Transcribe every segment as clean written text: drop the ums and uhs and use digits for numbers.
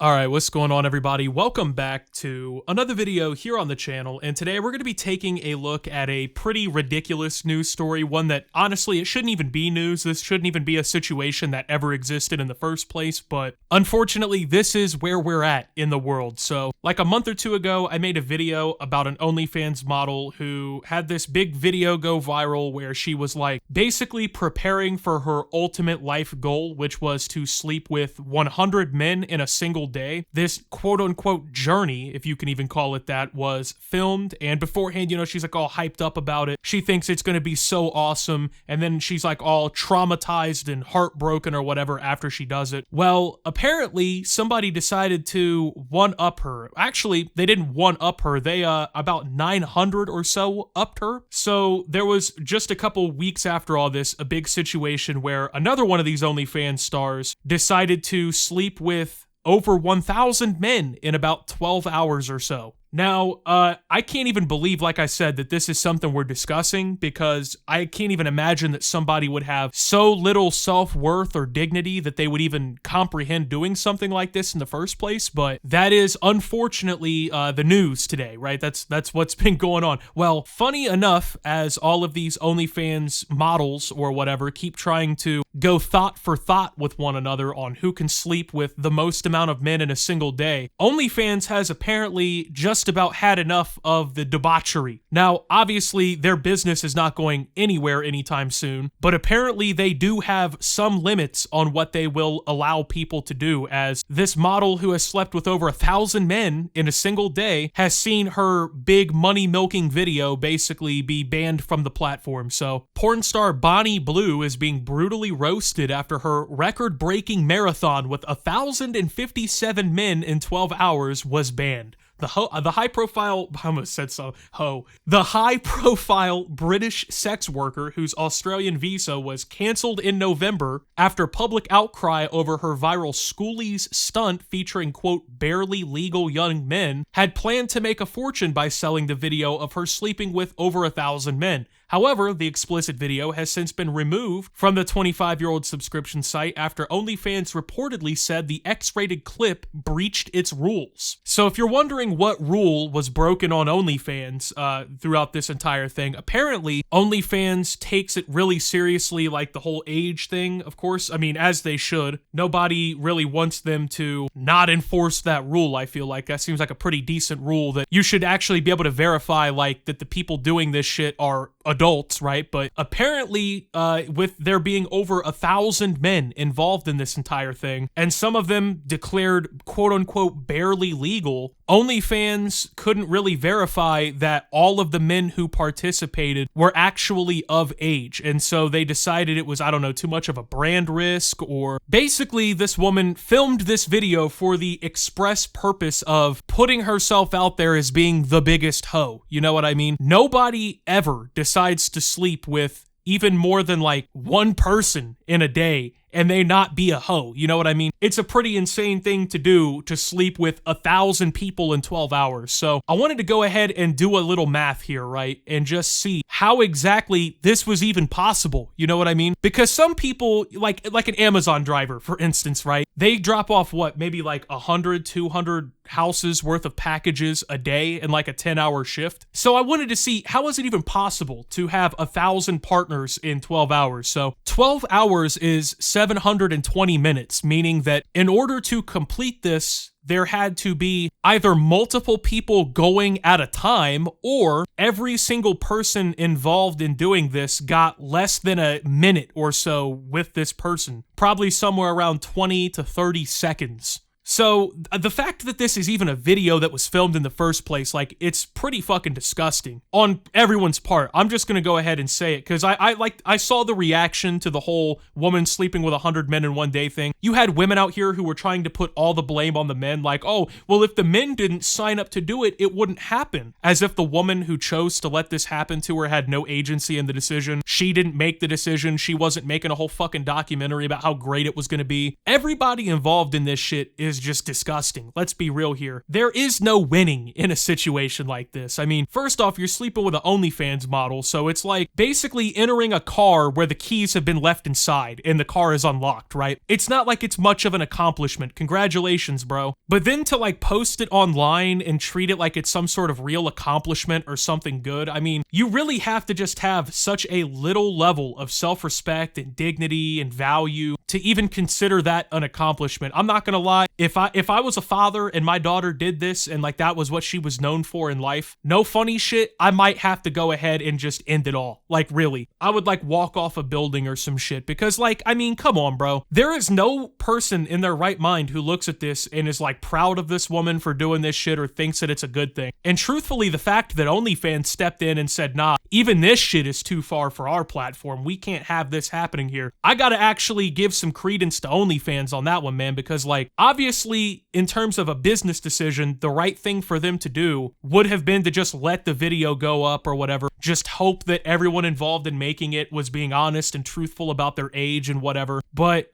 Alright, what's going on everybody? Welcome back to another video here on the channel, and today we're going to be taking a look at a pretty ridiculous news story, one that honestly, it shouldn't even be news. This shouldn't even be a situation that ever existed in the first place, but unfortunately this is where we're at in the world. So, like a month or two ago, I made a video about an OnlyFans model who had this big video go viral where she was like basically preparing for her ultimate life goal, which was to sleep with 100 men in a single day. This quote-unquote journey, if you can even call it that, was filmed, and beforehand, she's like all hyped up about it. She thinks it's going to be so awesome, and then she's like all traumatized and heartbroken or whatever after she does it. Well, apparently somebody decided to one-up her. Actually, they didn't one-up her. They about 900 or so upped her. So there was just a couple weeks after all this a big situation where another one of these OnlyFans stars decided to sleep with over 1,000 men in about 12 hours or so. Now, I can't even believe, like I said, that this is something we're discussing, because I can't even imagine that somebody would have so little self-worth or dignity that they would even comprehend doing something like this in the first place, but that is unfortunately the news today, right? That's what's been going on. Well, funny enough, as all of these OnlyFans models or whatever keep trying to go thought for thought with one another on who can sleep with the most amount of men in a single day, OnlyFans has apparently just about had enough of the debauchery. Now, obviously, their business is not going anywhere anytime soon, but apparently they do have some limits on what they will allow people to do, as this model who has slept with over 1,000 men in a single day has seen her big money-milking video basically be banned from the platform. So, porn star Bonnie Blue is being brutally roasted after her record-breaking marathon with 1,057 men in 12 hours was banned. The high-profile British sex worker whose Australian visa was cancelled in November after public outcry over her viral schoolies stunt featuring, quote, barely legal young men, had planned to make a fortune by selling the video of her sleeping with over 1,000 men. However, the explicit video has since been removed from the 25-year-old subscription site after OnlyFans reportedly said the X-rated clip breached its rules. So if you're wondering what rule was broken on OnlyFans throughout this entire thing, apparently OnlyFans takes it really seriously, like the whole age thing, of course. I mean, as they should. Nobody really wants them to not enforce that rule, I feel like. That seems like a pretty decent rule that you should actually be able to verify, like, that the people doing this shit are adults, right? But apparently, with there being over 1,000 men involved in this entire thing, and some of them declared quote-unquote barely legal, OnlyFans couldn't really verify that all of the men who participated were actually of age, and so they decided it was, I don't know, too much of a brand risk, or basically this woman filmed this video for the express purpose of putting herself out there as being the biggest hoe. You know what I mean? Nobody ever decides to sleep with even more than like one person in a day and they not be a hoe, you know what I mean? It's a pretty insane thing to do, to sleep with 1,000 people in 12 hours. So I wanted to go ahead and do a little math here, right? And just see how exactly this was even possible, you know what I mean? Because some people, like an Amazon driver, for instance, right? They drop off what, maybe like 100, 200 houses worth of packages a day in like a 10-hour shift. So I wanted to see, how is it even possible to have 1,000 partners in 12 hours? So 12 hours is 720 minutes, meaning that in order to complete this, there had to be either multiple people going at a time, or every single person involved in doing this got less than a minute or so with this person. Probably somewhere around 20 to 30 seconds. So the fact that this is even a video that was filmed in the first place, like, it's pretty fucking disgusting on everyone's part. I'm just gonna go ahead and say it, because I saw the reaction to the whole woman sleeping with 100 men in one day thing. You had women out here who were trying to put all the blame on the men, like, oh, well, if the men didn't sign up to do it, it wouldn't happen. As if the woman who chose to let this happen to her had no agency in the decision. She didn't make the decision. She wasn't making a whole fucking documentary about how great it was gonna be. Everybody involved in this shit is is just disgusting. Let's be real here. There is no winning in a situation like this. I mean, first off, you're sleeping with an OnlyFans model, so it's like basically entering a car where the keys have been left inside and the car is unlocked, right? It's not like it's much of an accomplishment. Congratulations, bro. But then to like post it online and treat it like it's some sort of real accomplishment or something good, I mean, you really have to just have such a little level of self-respect and dignity and value to even consider that an accomplishment. I'm not gonna lie, if I was a father and my daughter did this and like that was what she was known for in life, no funny shit, I might have to go ahead and just end it all. Like really, I would like walk off a building or some shit because like, I mean, come on, bro. There is no person in their right mind who looks at this and is like proud of this woman for doing this shit or thinks that it's a good thing. And truthfully, the fact that OnlyFans stepped in and said, nah, even this shit is too far for our platform. We can't have this happening here. I gotta actually give some credence to OnlyFans on that one, man, because like, obviously, in terms of a business decision, the right thing for them to do would have been to just let the video go up or whatever. Just hope that everyone involved in making it was being honest and truthful about their age and whatever. But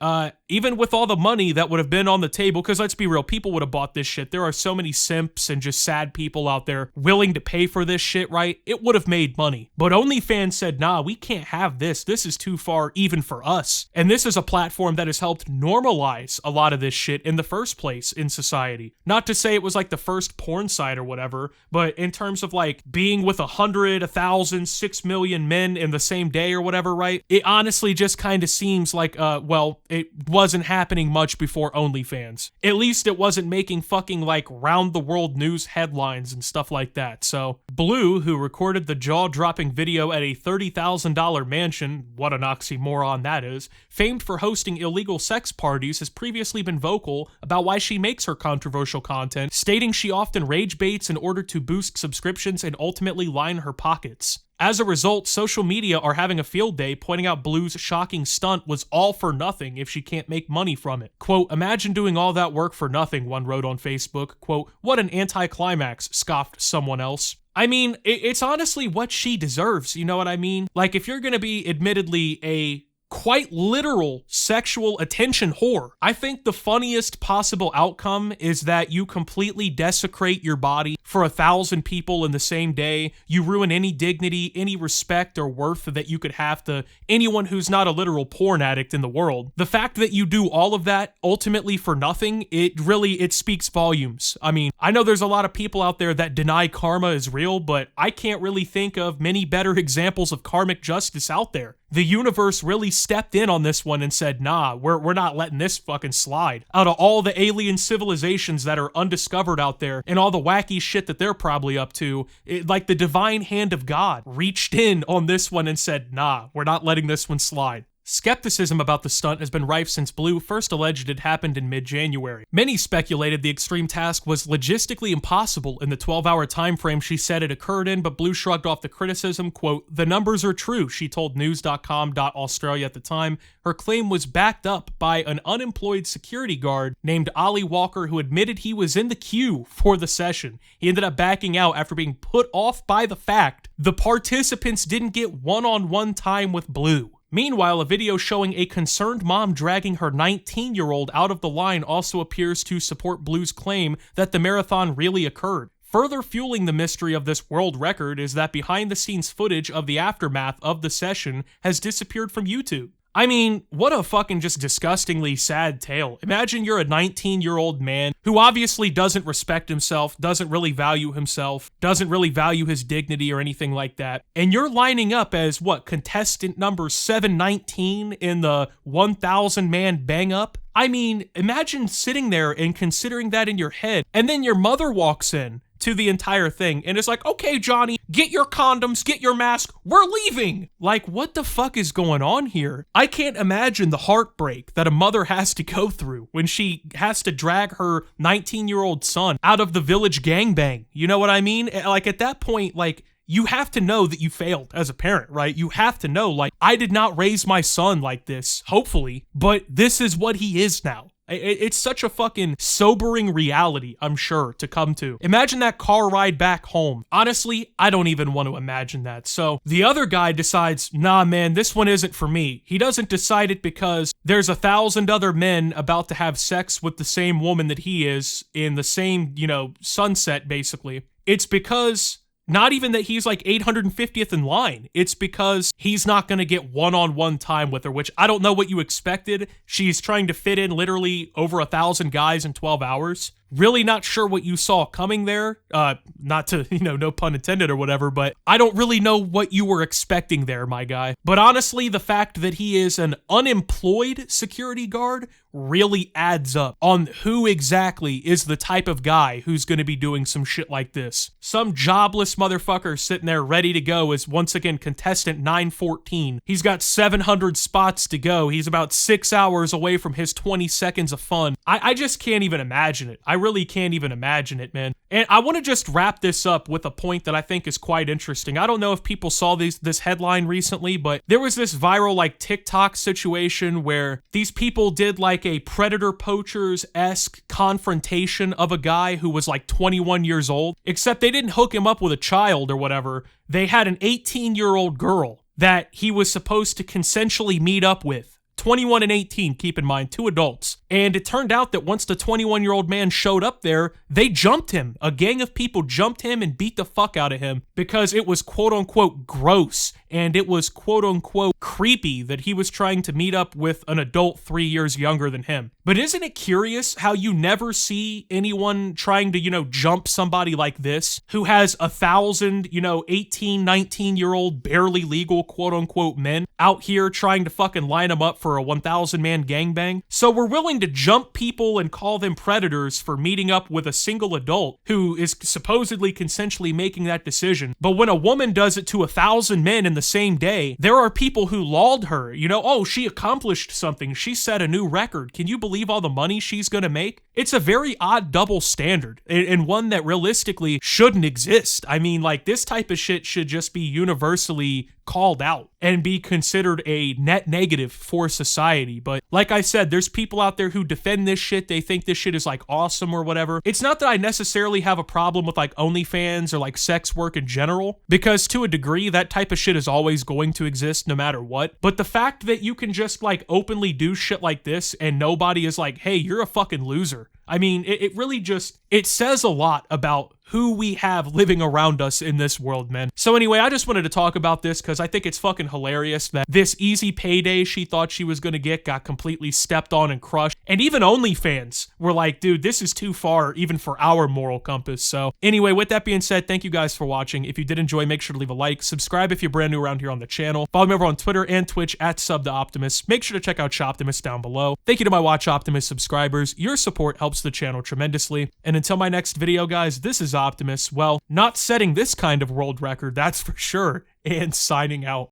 even with all the money that would have been on the table, because let's be real, people would have bought this shit. There are so many simps and just sad people out there willing to pay for this shit, right? It would have made money. But OnlyFans said, nah, we can't have this. This is too far even for us. And this is a platform that has helped normalize a lot of this shit in the first place in society. Not to say it was like the first porn site or whatever, but in terms of like being with 100, 1,000, 6 million men in the same day or whatever, right? It honestly just kind of seems like, well, it wasn't happening much before OnlyFans. At least it wasn't making fucking like round the world news headlines and stuff like that. So Blue, who recorded the jaw-dropping video at a $30,000 mansion, what an oxymoron that is, famed for hosting illegal sex parties, has previously been vocal about why she makes her controversial content, stating she often rage baits in order to boost subscriptions and ultimately line her pockets. As a result, social media are having a field day, pointing out Blue's shocking stunt was all for nothing if she can't make money from it. Quote, imagine doing all that work for nothing, one wrote on Facebook. Quote, what an anticlimax, scoffed someone else. I mean, it's honestly what she deserves, you know what I mean? Like, if you're gonna be admittedly a quite literal sexual attention whore, I think the funniest possible outcome is that you completely desecrate your body for 1,000 people in the same day. You ruin any dignity, any respect or worth that you could have to anyone who's not a literal porn addict in the world. The fact that you do all of that ultimately for nothing, it speaks volumes. I mean, I know there's a lot of people out there that deny karma is real, but I can't really think of many better examples of karmic justice out there. The universe really stepped in on this one and said, nah, we're not letting this fucking slide. Out of all the alien civilizations that are undiscovered out there and all the wacky shit that they're probably up to, like the divine hand of God reached in on this one and said, nah, we're not letting this one slide. Skepticism about the stunt has been rife since Blue first alleged it happened in mid-January. Many speculated the extreme task was logistically impossible in the 12-hour time frame she said it occurred in, but Blue shrugged off the criticism. Quote, the numbers are true, she told news.com.australia at the time. Her claim was backed up by an unemployed security guard named Ollie Walker, who admitted he was in the queue for the session. He ended up backing out after being put off by the fact the participants didn't get one-on-one time with Blue. Meanwhile, a video showing a concerned mom dragging her 19-year-old out of the line also appears to support Blue's claim that the marathon really occurred. Further fueling the mystery of this world record is that behind-the-scenes footage of the aftermath of the session has disappeared from YouTube. I mean, what a fucking just disgustingly sad tale. Imagine you're a 19-year-old man who obviously doesn't respect himself, doesn't really value himself, doesn't really value his dignity or anything like that, and you're lining up as, what, contestant number 719 in the 1,000-man bang-up? I mean, imagine sitting there and considering that in your head, and then your mother walks in to the entire thing and it's like, okay, Johnny, get your condoms, get your mask, we're leaving. Like, what the fuck is going on here? I can't imagine the heartbreak that a mother has to go through when she has to drag her 19-year-old son out of the village gangbang. You know what I mean? Like, at that point, like, you have to know that you failed as a parent, right? You have to know, like, I did not raise my son like this, hopefully, but this is what he is now. It's such a fucking sobering reality, I'm sure, to come to. Imagine that car ride back home. Honestly, I don't even want to imagine that. So the other guy decides, nah, man, this one isn't for me. He doesn't decide it because there's 1,000 other men about to have sex with the same woman that he is in the same, sunset, basically. It's because not even that he's like 850th in line. It's because he's not going to get one-on-one time with her, which I don't know what you expected. She's trying to fit in literally over 1,000 guys in 12 hours. Really not sure what you saw coming there. Not to, no pun intended or whatever, but I don't really know what you were expecting there, my guy. But honestly, the fact that he is an unemployed security guard really adds up on who exactly is the type of guy who's going to be doing some shit like this. Some jobless motherfucker sitting there ready to go is once again contestant 914. He's got 700 spots to go. He's about 6 hours away from his 20 seconds of fun. I just can't even imagine it. I really can't even imagine it, man. And I want to just wrap this up with a point that I think is quite interesting. I don't know if people saw this headline recently, but there was this viral TikTok situation where these people did a Predator Poachers-esque confrontation of a guy who was 21 years old, except they didn't hook him up with a child or whatever. They had an 18-year-old girl that he was supposed to consensually meet up with. 21 and 18, keep in mind, 2 adults. And it turned out that once the 21-year-old man showed up there, they jumped him. A gang of people jumped him and beat the fuck out of him because it was quote-unquote gross and it was quote-unquote creepy that he was trying to meet up with an adult 3 years younger than him. But isn't it curious how you never see anyone trying to, jump somebody like this who has 1,000, 18, 19-year-old barely legal quote-unquote men out here trying to fucking line them up for a 1,000-man gangbang? So we're willing to jump people and call them predators for meeting up with a single adult who is supposedly consensually making that decision. But when a woman does it to 1,000 men in the same day, there are people who laud her. Oh, she accomplished something. She set a new record. Can you believe all the money she's gonna make? It's a very odd double standard and one that realistically shouldn't exist. I mean, this type of shit should just be universally called out and be considered a net negative for society. But like I said, there's people out there who defend this shit. They think this shit is awesome or whatever. It's not that I necessarily have a problem with OnlyFans or sex work in general, because to a degree that type of shit is always going to exist no matter what. But the fact that you can just openly do shit like this and nobody is hey, you're a fucking loser. I mean, it really just, it says a lot about who we have living around us in this world, man. So anyway, I just wanted to talk about this because I think it's fucking hilarious that this easy payday she thought she was gonna get got completely stepped on and crushed. And even OnlyFans were dude, this is too far even for our moral compass. So anyway, with that being said, thank you guys for watching. If you did enjoy, make sure to leave a like, subscribe if you're brand new around here on the channel. Follow me over on Twitter and Twitch at @SubTheOptimus. Make sure to check out Shoptimus down below. Thank you to my Watch Optimus subscribers. Your support helps the channel tremendously. And until my next video, guys, this is Optimus. Well, not setting this kind of world record, that's for sure, and signing out.